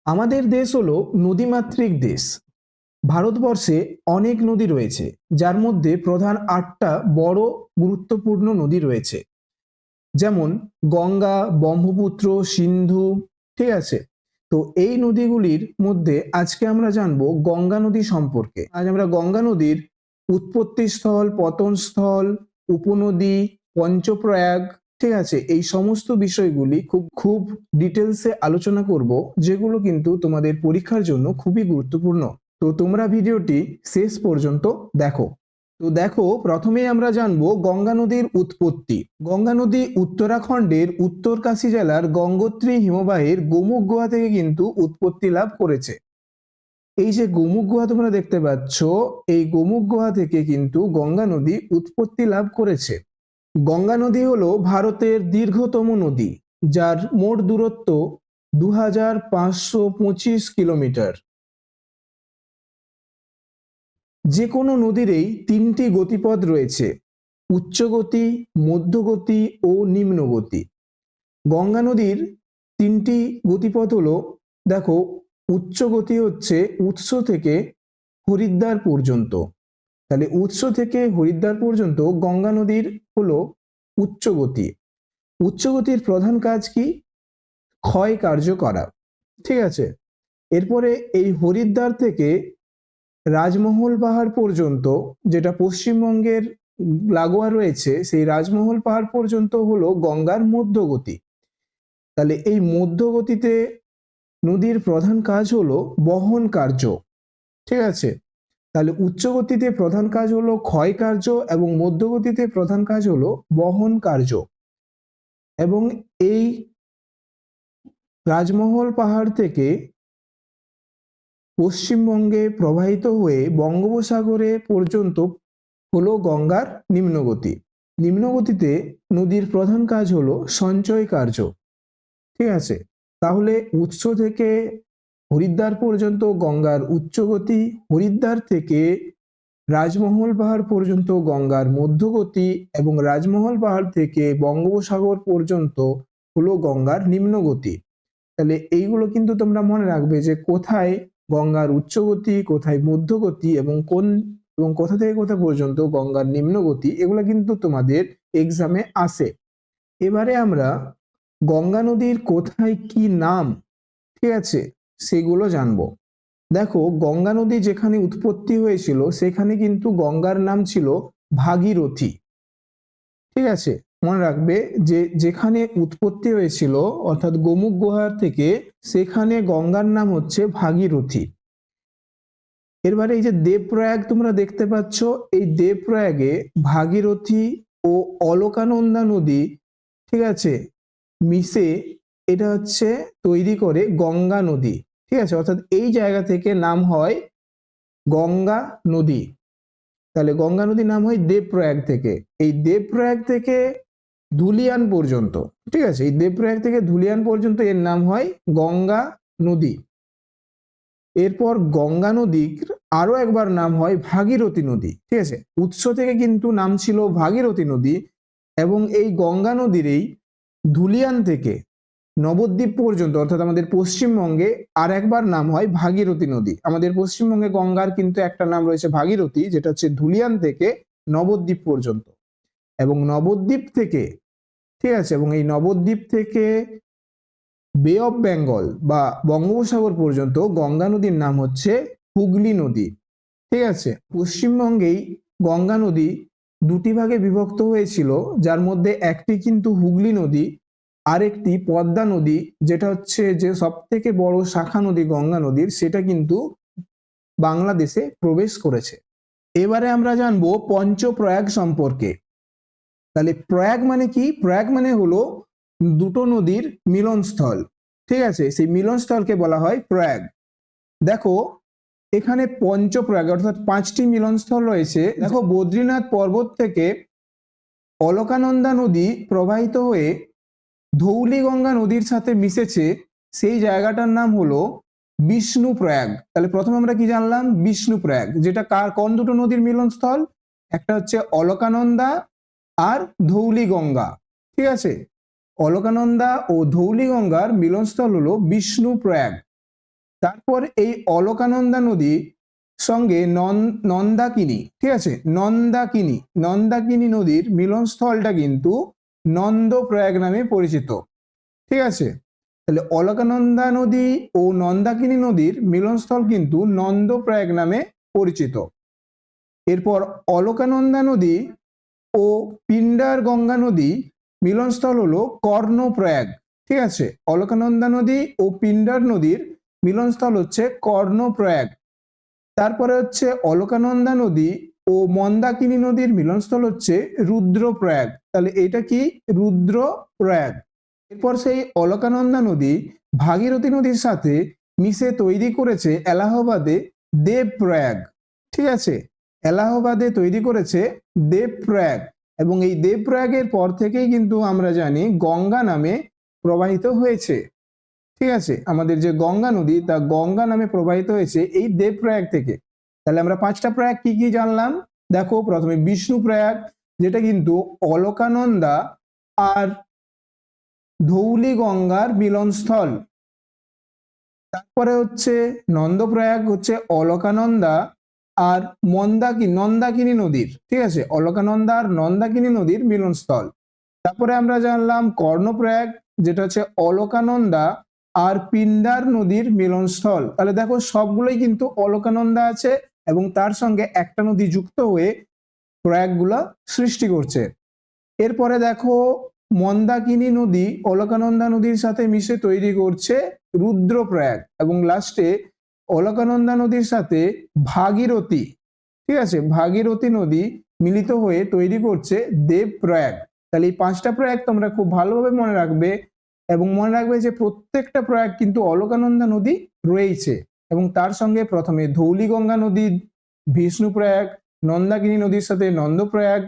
আমাদের দেশ হলো নদীমাতৃক দেশ। ভারতবর্ষে অনেক নদী রয়েছে, যার মধ্যে প্রধান ৮টা বড় গুরুত্বপূর্ণ নদী রয়েছে। যেমন গঙ্গা, ব্রহ্মপুত্র, সিন্ধু। ঠিক আছে? তো এই নদীগুলির মধ্যে আজকে আমরা জানবো গঙ্গা নদী সম্পর্কে। আজ আমরা গঙ্গা নদীর উৎপত্তি স্থল, পতন স্থল, উপনদী, পঞ্চপ্রয়াগ, ঠিক আছে, এই সমস্ত বিষয়গুলি খুব খুব ডিটেলসে আলোচনা করব, যেগুলো কিন্তু তোমাদের পরীক্ষার জন্য খুবই গুরুত্বপূর্ণ। তো তোমরা ভিডিওটি শেষ পর্যন্ত দেখো। তো দেখো, প্রথমেই আমরা জানবো গঙ্গা নদীর উৎপত্তি। গঙ্গা নদী উত্তরাখণ্ডের উত্তরকাশী জেলার গঙ্গোত্রী হিমবাহের গোমুখ গুহা থেকে কিন্তু উৎপত্তি লাভ করেছে। এই যে গোমুখ গুহা তোমরা দেখতে পাচ্ছ, এই গোমুখ গুহা থেকে কিন্তু গঙ্গা নদী উৎপত্তি লাভ করেছে। গঙ্গা নদী হলো ভারতের দীর্ঘতম নদী, যার মোট দূরত্ব 2525 কিলোমিটার। যে কোনো নদীরই তিনটি গতিপথ রয়েছে: উচ্চগতি, মধ্যগতি ও নিম্নগতি। গঙ্গা নদীর তিনটি গতিপথ হলো, দেখো, উচ্চগতি হচ্ছে উৎস থেকে হরিদ্বার পর্যন্ত। তাহলে উৎস থেকে হরিদ্বার পর্যন্ত গঙ্গা নদীর হলো উচ্চগতি। উচ্চগতির প্রধান কাজ কি? ক্ষয় কার্য করা। ঠিক আছে? এরপরে এই হরিদ্বার থেকে রাজমহল পাহাড় পর্যন্ত, যেটা পশ্চিমবঙ্গের লাগোয়া রয়েছে, সেই রাজমহল পাহাড় পর্যন্ত হলো গঙ্গার মধ্যগতি। তাহলে এই মধ্যগতিতে নদীর প্রধান কাজ হলো বহন কার্য। ঠিক আছে? তাহলে উচ্চগতিতে প্রধান কাজ হলো ক্ষয় কার্য এবং মধ্যগতিতে প্রধান কাজ হলো বহন কার্য। এবং এই রাজমহল পাহাড় থেকে পশ্চিমবঙ্গে প্রবাহিত হয়ে বঙ্গোপসাগরে পর্যন্ত হলো গঙ্গার নিম্নগতি। নিম্নগতিতে নদীর প্রধান কাজ হলো সঞ্চয় কার্য। ঠিক আছে? তাহলে উৎস থেকে হরিদ্বার পর্যন্ত গঙ্গার উচ্চগতি, হরিদ্বার থেকে রাজমহল পাহাড় পর্যন্ত গঙ্গার মধ্যগতি এবং রাজমহল পাহাড় থেকে বঙ্গোপসাগর পর্যন্ত হলো গঙ্গার নিম্নগতি। তাহলে এইগুলো কিন্তু তোমরা মনে রাখবে যে কোথায় গঙ্গার উচ্চগতি, কোথায় মধ্যগতি এবং কোথা থেকে কোথা পর্যন্ত গঙ্গার নিম্নগতি, এগুলো কিন্তু তোমাদের এক্সামে আসে। এবারে আমরা গঙ্গা নদীর কোথায় কি নাম, ঠিক আছে, সেগুলো জানবো। দেখো, গঙ্গা নদী যেখানে উৎপত্তি হয়েছিল সেখানে কিন্তু গঙ্গার নাম ছিল ভাগীরথী। ঠিক আছে? মনে রাখবে যে যেখানে উৎপত্তি হয়েছিল অর্থাৎ গোমুখ গুহা থেকে, সেখানে গঙ্গার নাম হচ্ছে ভাগীরথী। এরবারে এই যে দেবপ্রয়াগ তোমরা দেখতে পাচ্ছ, এই দেবপ্রয়াগে ভাগীরথী ও অলকানন্দা নদী, ঠিক আছে, মিশে এটা হচ্ছে তৈরি করে গঙ্গা নদী। ঠিক আছে? অর্থাৎ এই জায়গা থেকে নাম হয় গঙ্গা নদী। তাহলে গঙ্গা নদীর নাম হয় দেবপ্রয়াগ থেকে। এই দেবপ্রয়াগ থেকে ধুলিয়ান পর্যন্ত, ঠিক আছে, এই দেবপ্রয়াগ থেকে ধুলিয়ান পর্যন্ত এর নাম হয় গঙ্গা নদী। এরপর গঙ্গা নদীর আরো একবার নাম হয় ভাগীরথী নদী। ঠিক আছে? উৎস থেকে কিন্তু নাম ছিল ভাগীরথী নদী, এবং এই গঙ্গা নদীর এই ধুলিয়ান থেকে নবদ্বীপ পর্যন্ত অর্থাৎ আমাদের পশ্চিমবঙ্গে আর একবার নাম হয় ভাগীরথী নদী। আমাদের পশ্চিমবঙ্গে গঙ্গার কিন্তু একটা নাম রয়েছে ভাগীরথী, যেটা হচ্ছে ধুলিয়ান থেকে নবদ্বীপ পর্যন্ত। এবং নবদ্বীপ থেকে, ঠিক আছে, এবং এই নবদ্বীপ থেকে বে অফ বেঙ্গল বা বঙ্গোপসাগর পর্যন্ত গঙ্গা নদীর নাম হচ্ছে হুগলি নদী। ঠিক আছে? পশ্চিমবঙ্গেই গঙ্গা নদী দুটি ভাগে বিভক্ত হয়েছিল, যার মধ্যে একটি কিন্তু হুগলি নদী, আরেকটি পদ্মা নদী, যেটা হচ্ছে যে সব থেকে বড় শাখা নদী গঙ্গা নদীর, সেটা কিন্তু বাংলাদেশে প্রবেশ করেছে। এবারে আমরা জানবো পঞ্চপ্রয়াগ সম্পর্কে। তাহলে প্রয়াগ মানে কি? প্রয়াগ মানে হলো দুটো নদীর মিলনস্থল। ঠিক আছে? সেই মিলনস্থলকে বলা হয় প্রয়াগ। দেখো, এখানে পঞ্চপ্রয়াগ অর্থাৎ 5টি মিলনস্থল রয়েছে। দেখো, বদ্রীনাথ পর্বত থেকে অলকানন্দা নদী প্রবাহিত হয়ে ধৌলিগঙ্গা নদীর সাথে মিশেছে, সেই জায়গাটার নাম হলো বিষ্ণুপ্রয়াগ। তাহলে প্রথমে আমরা কি জানলাম? বিষ্ণুপ্রয়াগ, যেটা কোন দুটো নদীর মিলনস্থল? একটা হচ্ছে অলকানন্দা আর ধৌলিগঙ্গা। ঠিক আছে? অলকানন্দা ও ধৌলিগঙ্গার মিলনস্থল হলো বিষ্ণুপ্রয়াগ। তারপর এই অলকানন্দা নদী সঙ্গে নন্দাকিনী, ঠিক আছে, নন্দাকিনী নদীর মিলনস্থলটা কিন্তু নন্দপ্রয়াগ নামে পরিচিত। ঠিক আছে, তাহলে অলকানন্দা নদী ও নন্দাকিনী নদীর মিলনস্থল কিন্তু নন্দপ্রয়াগ নামে পরিচিত। এরপর অলকানন্দা নদী ও পিন্ডার গঙ্গা নদী মিলনস্থল হলো কর্ণপ্রয়াগ। ঠিক আছে, অলকানন্দা নদী ও পিন্ডার নদীর মিলনস্থল হচ্ছে কর্ণপ্রয়াগ। তারপরে হচ্ছে অলকানন্দা নদী ও মন্দাকিনী নদীর মিলনস্থল হচ্ছে রুদ্রপ্রয়াগ। তাহলে এটা কি? রুদ্রপ্রয়াগ। এরপর সেই অলকানন্দা নদী ভাগীরথী নদীর সাথে মিশে তৈরি করেছে এলাহাবাদে দেবপ্রয়াগ। ঠিক আছে, এলাহাবাদে তৈরি করেছে দেবপ্রয়াগ, এবং এই দেবপ্রয়াগের পর থেকেই কিন্তু আমরা জানি গঙ্গা নামে প্রবাহিত হয়েছে। ঠিক আছে, আমাদের যে গঙ্গা নদী তা গঙ্গা নামে প্রবাহিত হয়েছে এই দেবপ্রয়াগ থেকে। তাহলে আমরা 5টা প্রয়াগ কি কি জানলাম? দেখো, প্রথমে বিষ্ণুপ্রয়াগ, যেটা কিন্তু অলকানন্দা আর ধৌলি গঙ্গার মিলনস্থল। তারপরে হচ্ছে নন্দপ্রয়াগ, হচ্ছে অলকানন্দা আর নন্দাকিনী নদীর, ঠিক আছে, অলকানন্দা আর নন্দাকিনী নদীর মিলনস্থল। তারপরে আমরা জানলাম কর্ণপ্রয়াগ, যেটা হচ্ছে অলকানন্দা আর পিন্ডার নদীর মিলনস্থল। তাহলে দেখো, সবগুলোই কিন্তু অলকানন্দা আছে এবং তার সঙ্গে একটা নদী যুক্ত হয়ে প্রয়াগগুলো সৃষ্টি করছে। এরপরে দেখো, মন্দাকিনী নদী অলকানন্দা নদীর সাথে মিশে তৈরি করছে রুদ্রপ্রয়াগ, এবং লাস্টে অলকানন্দা নদীর সাথে ভাগীরথী, ঠিক আছে, ভাগীরথী নদী মিলিত হয়ে তৈরি করছে দেবপ্রয়াগ। তাহলে এই 5টা প্রয়াগ তোমরা খুব ভালোভাবে মনে রাখবে, এবং মনে রাখবে যে প্রত্যেকটা প্রয়াগ কিন্তু অলকানন্দা নদী রয়েছে, এবং তার সঙ্গে প্রথমে ধৌলি গঙ্গা নদী বিষ্ণুপ্রয়াগ, নন্দাকিনী নদীর সাথে নন্দপ্রয়াগ,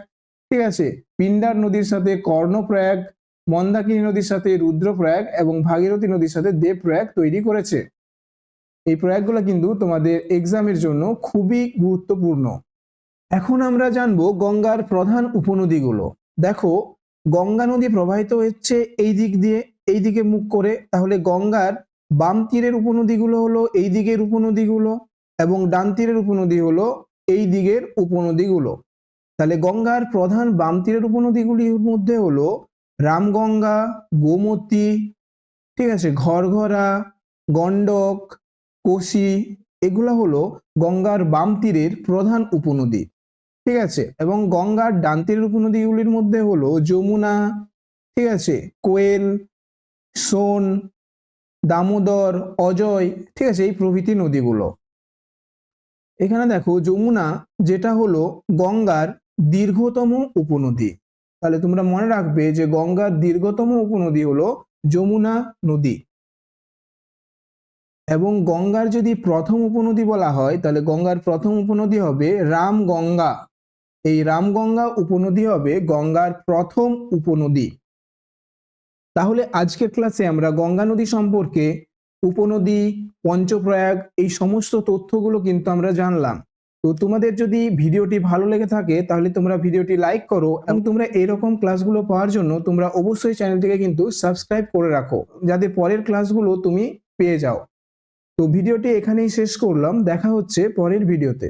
ঠিক আছে, পিন্ডার নদীর সাথে কর্ণপ্রয়াগ, মন্দাকিনী নদীর সাথে রুদ্রপ্রয়াগ এবং ভাগীরথী নদীর সাথে দেবপ্রয়াগ তৈরি করেছে। এই প্রয়াগগুলো কিন্তু তোমাদের এক্সামের জন্য খুবই গুরুত্বপূর্ণ। এখন আমরা জানবো গঙ্গার প্রধান উপনদীগুলো। দেখো, গঙ্গা নদী প্রবাহিত হচ্ছে এই দিক দিয়ে, এই দিকে মুখ করে, তাহলে গঙ্গার বাম তীরের উপনদীগুলো হলো এই দিকের উপনদীগুলো, এবং ডান তীরের উপনদী হলো এই দিকের উপনদীগুলো। তাহলে গঙ্গার প্রধান বাম তীরের উপনদীগুলির মধ্যে হলো রামগঙ্গা, গোমতী, ঠিক আছে, ঘরঘরা, গণ্ডক, কোশি, এগুলো হলো গঙ্গার বাম তীরের প্রধান উপনদী। ঠিক আছে, এবং গঙ্গার ডান তীরের উপনদীগুলির মধ্যে হলো যমুনা, ঠিক আছে, কোয়েল, সোন, দামোদর, অজয়, ঠিক আছে, এই প্রভৃতি নদীগুলো। এখানে দেখো, যমুনা যেটা হলো গঙ্গার দীর্ঘতম উপনদী। তাহলে তোমরা মনে রাখবে যে গঙ্গার দীর্ঘতম উপনদী হলো যমুনা নদী। এবং গঙ্গার যদি প্রথম উপনদী বলা হয়, তাহলে গঙ্গার প্রথম উপনদী হবে রামগঙ্গা। এই রামগঙ্গা উপনদী হবে গঙ্গার প্রথম উপনদী। তাহলে আজকের ক্লাসে আমরা গঙ্গা নদী সম্পর্কে, উপনদী, পঞ্চপ্রয়াগ, এই সমস্ত তথ্যগুলো কিন্তু আমরা জানলাম। তো তোমাদের যদি ভিডিওটি ভালো লেগে থাকে তাহলে তোমরা ভিডিওটি লাইক করো, এবং তোমরা এরকম ক্লাসগুলো পাওয়ার জন্য তোমরা অবশ্যই চ্যানেলটিকে কিন্তু সাবস্ক্রাইব করে রাখো, যাতে পরের ক্লাসগুলো তুমি পেয়ে যাও। তো ভিডিওটি এখানেই শেষ করলাম, দেখা হচ্ছে পরের ভিডিওতে।